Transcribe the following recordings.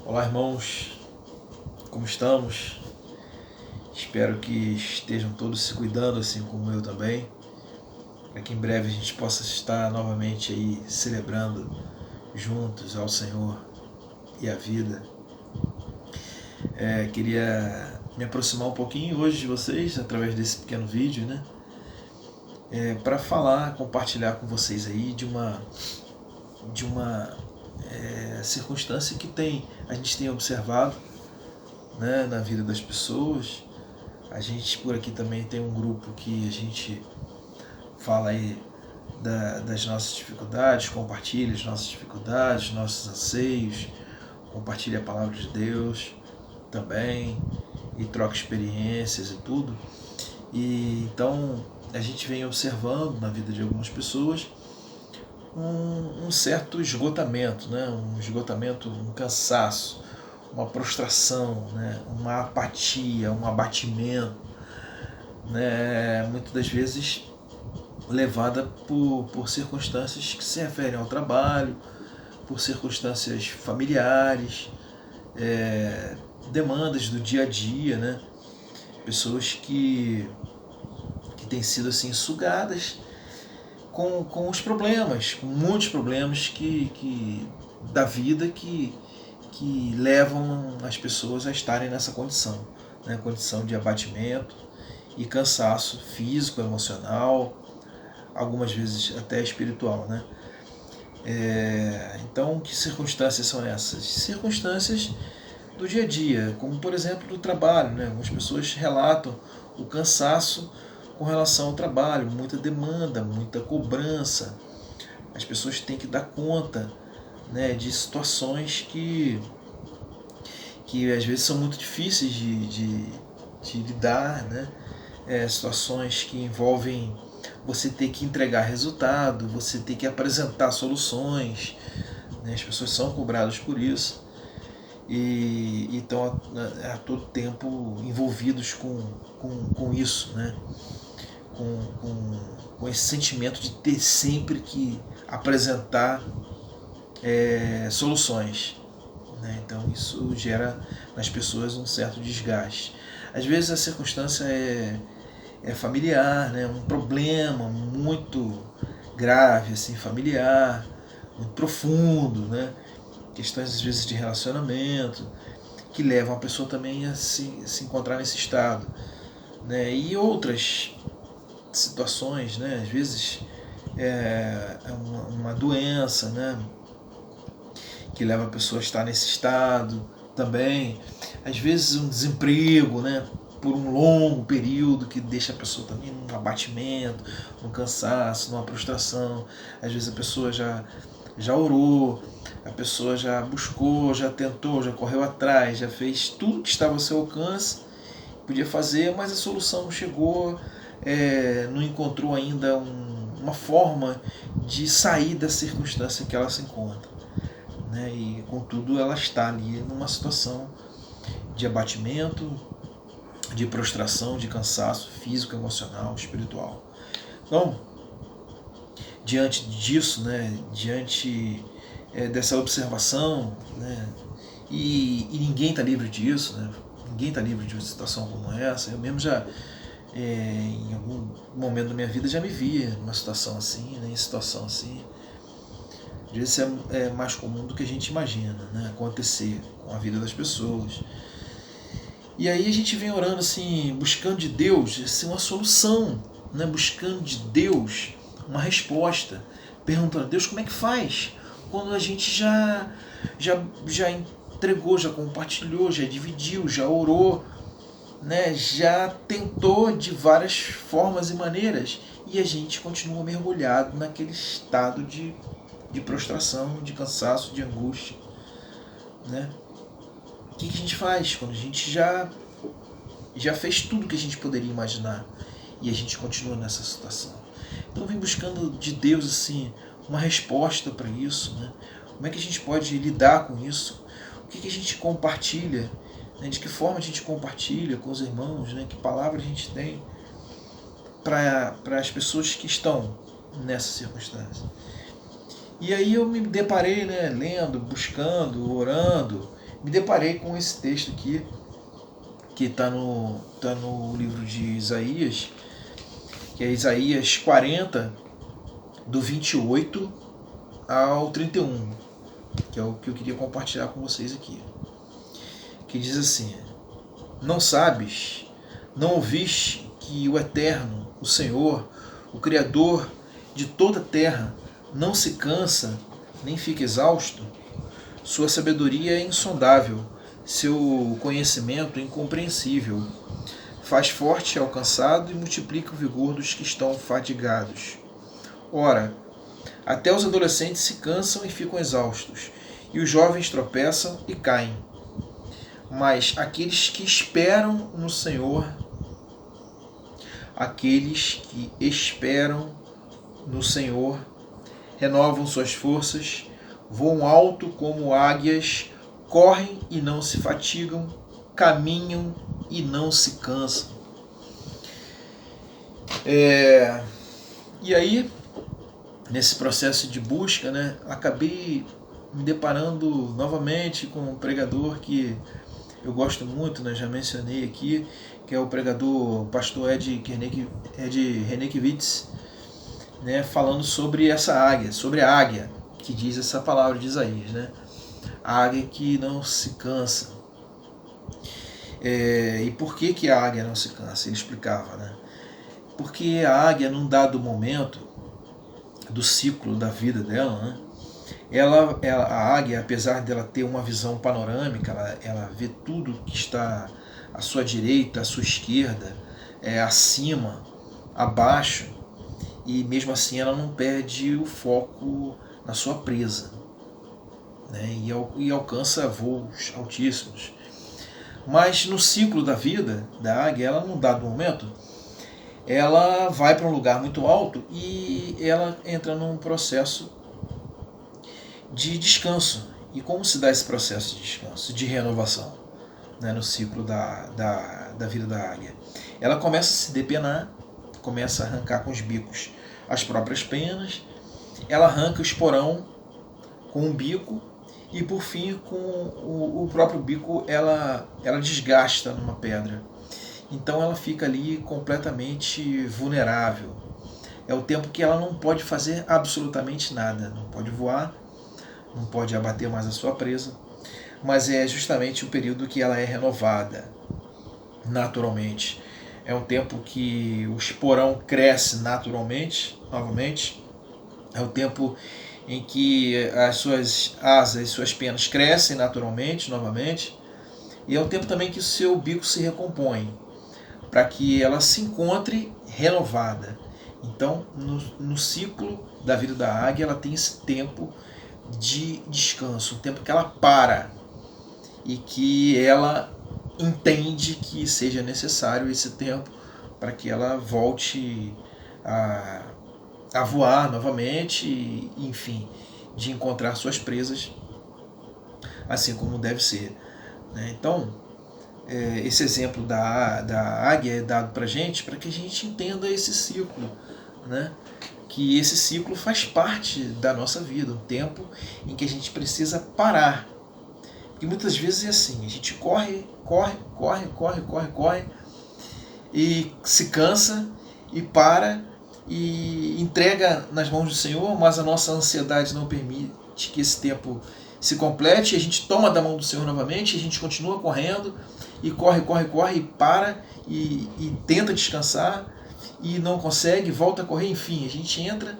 Olá, irmãos, como estamos? Espero que estejam todos se cuidando, assim como eu também, para que em breve a gente possa estar novamente aí celebrando juntos ao Senhor e a vida. Queria me aproximar um pouquinho hoje de vocês através desse pequeno vídeo, né? Para falar, compartilhar com vocês aí de uma circunstância que a gente tem observado, né, na vida das pessoas. A gente por aqui também tem um grupo que a gente fala aí das nossas dificuldades, compartilha as nossas dificuldades, nossos anseios, compartilha a palavra de Deus também e troca experiências e tudo. E então a gente vem observando na vida de algumas pessoas um certo esgotamento, né? Um esgotamento, um cansaço, uma prostração, né? Uma apatia, um abatimento, né? Muitas das vezes levada por circunstâncias que se referem ao trabalho, por circunstâncias familiares, demandas do dia a dia, né? Pessoas que têm sido assim sugadas com os problemas, com muitos problemas da vida que levam as pessoas a estarem nessa condição, né? Condição de abatimento e cansaço físico, emocional, algumas vezes até espiritual, né? Então, que circunstâncias são essas? Circunstâncias do dia a dia, como por exemplo do trabalho, né? Algumas pessoas relatam o cansaço com relação ao trabalho, muita demanda, muita cobrança. As pessoas têm que dar conta, né, de situações que às vezes são muito difíceis de lidar, né? Situações que envolvem você ter que entregar resultado, você ter que apresentar soluções, né? As pessoas são cobradas por isso e estão a todo tempo envolvidos com isso, né? Com esse sentimento de ter sempre que apresentar soluções, né? Então isso gera nas pessoas um certo desgaste. Às vezes a circunstância é familiar, né? Um problema muito grave, assim, familiar, muito profundo, né? Questões às vezes de relacionamento que levam a pessoa também a se encontrar nesse estado, né? E outras situações, né? Às vezes é uma doença, né? Que leva a pessoa a estar nesse estado também. Às vezes um desemprego, né? Por um longo período que deixa a pessoa também num abatimento, num cansaço, numa prostração. Às vezes a pessoa já orou, a pessoa já buscou, já tentou, já correu atrás, já fez tudo que estava ao seu alcance, podia fazer, mas a solução não chegou, não encontrou ainda uma forma de sair da circunstância que ela se encontra, né? E contudo ela está ali numa situação de abatimento, de prostração, de cansaço físico, emocional, espiritual. Então, diante disso, né, diante dessa observação, né, e ninguém está livre disso, né, ninguém está livre de uma situação como essa. Eu mesmo já, em algum momento da minha vida, já me vi numa situação assim, né, em situação assim. Às vezes é mais comum do que a gente imagina, né, acontecer com a vida das pessoas. E aí a gente vem orando assim, buscando de Deus assim, uma solução, né? Buscando de Deus uma resposta, perguntando a Deus como é que faz quando a gente já entregou, já compartilhou, já dividiu, já orou, né? Já tentou de várias formas e maneiras e a gente continua mergulhado naquele estado de prostração, de cansaço, de angústia, né? O que a gente faz quando a gente já fez tudo que a gente poderia imaginar e a gente continua nessa situação? Então vem buscando de Deus assim uma resposta para isso, né? Como é que a gente pode lidar com isso? O que a gente compartilha, né? De que forma a gente compartilha com os irmãos, né? Que palavra a gente tem para as pessoas que estão nessa circunstância? E aí eu me deparei, né, lendo, buscando, orando, me deparei com esse texto aqui, que está no livro de Isaías, que é Isaías 40, do 28 ao 31, que é o que eu queria compartilhar com vocês aqui. Que diz assim: não sabes, não ouviste que o Eterno, o Senhor, o Criador de toda a terra, não se cansa, nem fica exausto? Sua sabedoria é insondável, seu conhecimento incompreensível. Faz forte ao cansado e multiplica o vigor dos que estão fadigados. Ora, até os adolescentes se cansam e ficam exaustos, e os jovens tropeçam e caem. Mas aqueles que esperam no Senhor, renovam suas forças, voam alto como águias, correm e não se fatigam, caminham e não se cansam. E aí, nesse processo de busca, né, acabei me deparando novamente com um pregador que eu gosto muito, né, já mencionei aqui, que é o pregador pastor Ed Renekiewicz, né, falando sobre essa águia, sobre a águia, que diz essa palavra de Isaías, né? A águia que não se cansa. E por que a águia não se cansa? Ele explicava, né? Porque a águia, num dado momento do ciclo da vida dela, né, a águia, apesar dela ter uma visão panorâmica, ela vê tudo que está à sua direita, à sua esquerda, acima, abaixo, e mesmo assim ela não perde o foco na sua presa, né, e alcança voos altíssimos. Mas no ciclo da vida da águia, ela, num dado momento, ela vai para um lugar muito alto e ela entra num processo de descanso. E como se dá esse processo de descanso, de renovação, né, no ciclo da vida da águia? Ela começa a se depenar, começa a arrancar com os bicos as próprias penas, ela arranca o esporão com o bico e, por fim, com o próprio bico, ela desgasta numa pedra. Então ela fica ali completamente vulnerável. É o tempo que ela não pode fazer absolutamente nada, não pode voar, não pode abater mais a sua presa, mas é justamente o período que ela é renovada naturalmente. É um tempo que o esporão cresce naturalmente, novamente. É o tempo em que as suas asas, suas penas crescem naturalmente, novamente. E é o tempo também que o seu bico se recompõe, para que ela se encontre renovada. Então, no ciclo da vida da águia, ela tem esse tempo de descanso, um tempo que ela para e que ela entende que seja necessário esse tempo para que ela volte a voar novamente e, enfim, de encontrar suas presas assim como deve ser, né? Então, esse exemplo da águia é dado para que a gente entenda esse ciclo, né? Que esse ciclo faz parte da nossa vida, um tempo em que a gente precisa parar. E muitas vezes é assim, a gente corre e se cansa e para e entrega nas mãos do Senhor, mas a nossa ansiedade não permite que esse tempo se complete, a gente toma da mão do Senhor novamente, a gente continua correndo e corre e para e tenta descansar e não consegue, volta a correr, enfim, a gente entra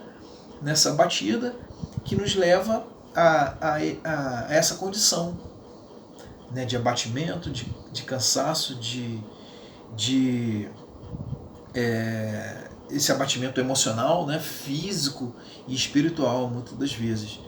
nessa batida que nos leva a essa condição, né, de abatimento, de cansaço, esse abatimento emocional, né, físico e espiritual, muitas das vezes.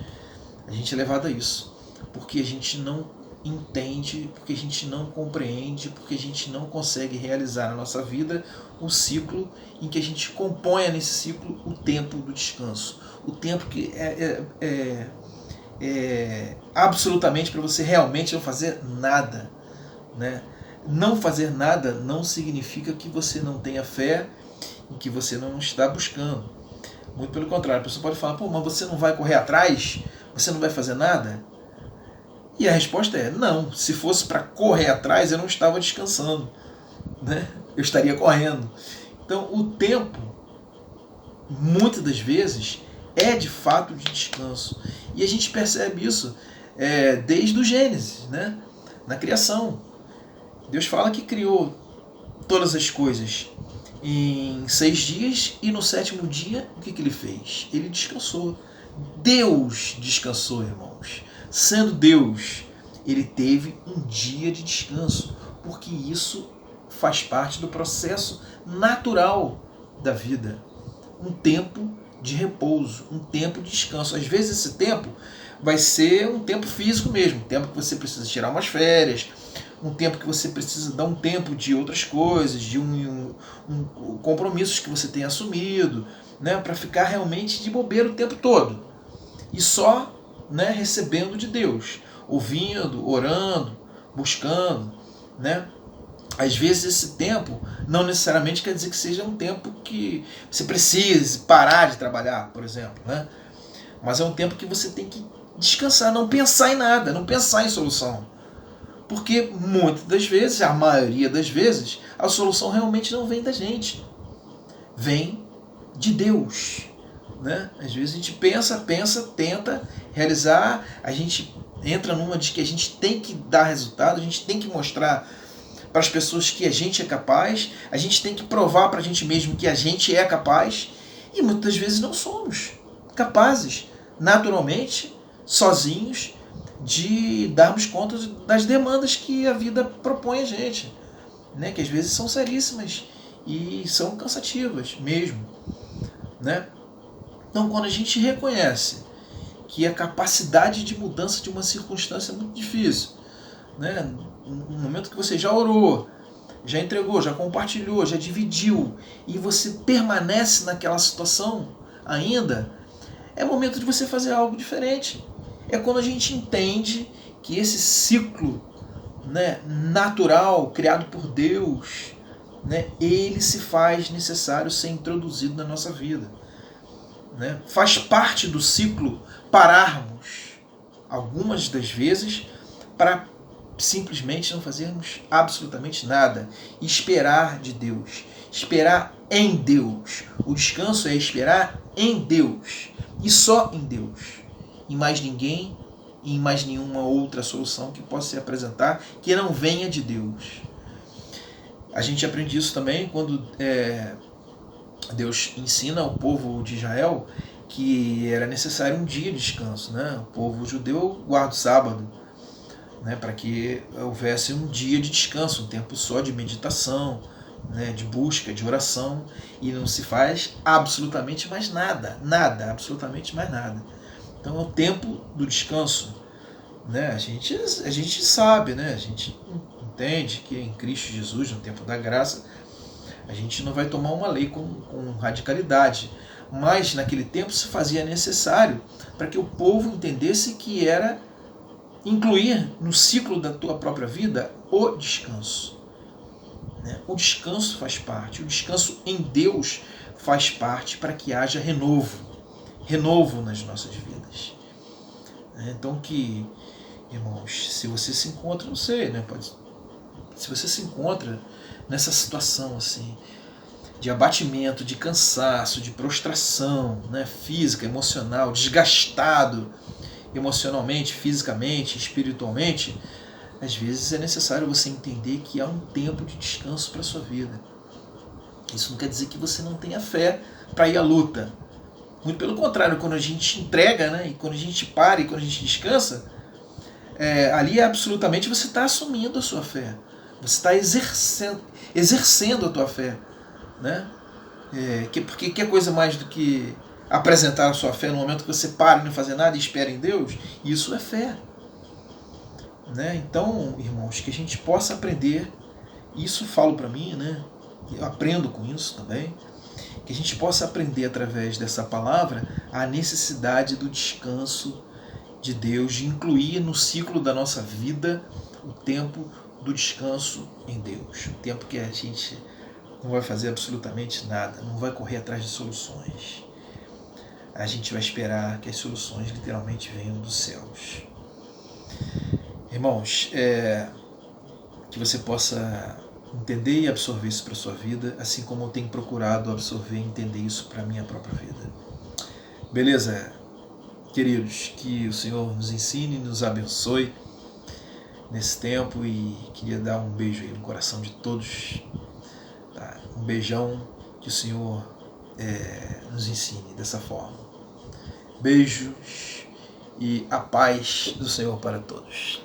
A gente é levado a isso, porque a gente não entende, porque a gente não compreende, porque a gente não consegue realizar na nossa vida o ciclo em que a gente componha nesse ciclo o tempo do descanso, o tempo que absolutamente para você realmente não fazer nada, né? Não fazer nada não significa que você não tenha fé e que você não está buscando. Muito pelo contrário, a pessoa pode falar: pô, mas você não vai correr atrás? Você não vai fazer nada? E a resposta é não. Se fosse para correr atrás, eu não estava descansando, né? Eu estaria correndo. Então, o tempo, muitas das vezes, é de fato de descanso. E a gente percebe isso desde o Gênesis, né? Na criação. Deus fala que criou todas as coisas em 6 dias e no 7º dia, o que ele fez? Ele descansou. Deus descansou, irmãos. Sendo Deus, ele teve um dia de descanso, porque isso faz parte do processo natural da vida. Um tempo de repouso, um tempo de descanso. Às vezes esse tempo vai ser um tempo físico mesmo, um tempo que você precisa tirar umas férias, um tempo que você precisa dar um tempo de outras coisas, de compromissos que você tem assumido, né, para ficar realmente de bobeira o tempo todo. E só, né, recebendo de Deus, ouvindo, orando, buscando, né? Às vezes esse tempo não necessariamente quer dizer que seja um tempo que você precise parar de trabalhar, por exemplo, né? Mas é um tempo que você tem que descansar, não pensar em nada, não pensar em solução. Porque muitas das vezes, a maioria das vezes, a solução realmente não vem da gente. Vem de Deus. Né? Às vezes a gente pensa, tenta realizar, a gente entra numa de que a gente tem que dar resultado, a gente tem que mostrar para as pessoas que a gente é capaz, a gente tem que provar para a gente mesmo que a gente é capaz, e muitas vezes não somos capazes, naturalmente, sozinhos, de darmos conta das demandas que a vida propõe a gente, né? Que às vezes são seríssimas e são cansativas mesmo, né? Então, quando a gente reconhece que a capacidade de mudança de uma circunstância é muito difícil, né? No momento que você já orou, já entregou, já compartilhou, já dividiu, e você permanece naquela situação ainda, é momento de você fazer algo diferente. É quando a gente entende que esse ciclo, né, natural, criado por Deus, né, ele se faz necessário ser introduzido na nossa vida. Né? Faz parte do ciclo pararmos algumas das vezes para simplesmente não fazermos absolutamente nada e esperar de Deus, esperar em Deus. O descanso é esperar em Deus e só em Deus, em mais ninguém e em mais nenhuma outra solução que possa se apresentar que não venha de Deus. A gente aprende isso também quando Deus ensina ao povo de Israel que era necessário um dia de descanso. Né? O povo judeu guarda o sábado, né, para que houvesse um dia de descanso, um tempo só de meditação, né, de busca, de oração, e não se faz absolutamente mais nada, absolutamente mais nada. Então é o tempo do descanso. Né? A gente sabe, né? A gente entende que em Cristo Jesus, no tempo da graça, a gente não vai tomar uma lei com radicalidade, mas naquele tempo se fazia necessário para que o povo entendesse que era incluir no ciclo da tua própria vida o descanso. O descanso faz parte, o descanso em Deus faz parte para que haja renovo nas nossas vidas. Então que, irmãos, se você se encontra, não sei, né? Se você se encontra nessa situação assim, de abatimento, de cansaço, de prostração, né, física, emocional, desgastado emocionalmente, fisicamente, espiritualmente, às vezes é necessário você entender que há um tempo de descanso para a sua vida. Isso não quer dizer que você não tenha fé para ir à luta. Muito pelo contrário, quando a gente entrega, né, e quando a gente para e quando a gente descansa, ali absolutamente você está assumindo a sua fé. Você está exercendo a tua fé. Né? Porque que é coisa mais do que apresentar a sua fé no momento que você para de não fazer nada e espera em Deus? Isso é fé. Né? Então, irmãos, que a gente possa aprender, isso falo para mim, né? Eu aprendo com isso também, que a gente possa aprender através dessa palavra a necessidade do descanso de Deus, de incluir no ciclo da nossa vida o tempo do descanso em Deus, o tempo que a gente não vai fazer absolutamente nada, não vai correr atrás de soluções. A gente vai esperar que as soluções literalmente venham dos céus. Irmãos, que você possa entender e absorver isso para a sua vida, assim como eu tenho procurado absorver e entender isso para a minha própria vida. Beleza, queridos? Que o Senhor nos ensine e nos abençoe nesse tempo, e queria dar um beijo aí no coração de todos. Tá? Um beijão, que o Senhor nos ensine dessa forma. Beijos e a paz do Senhor para todos.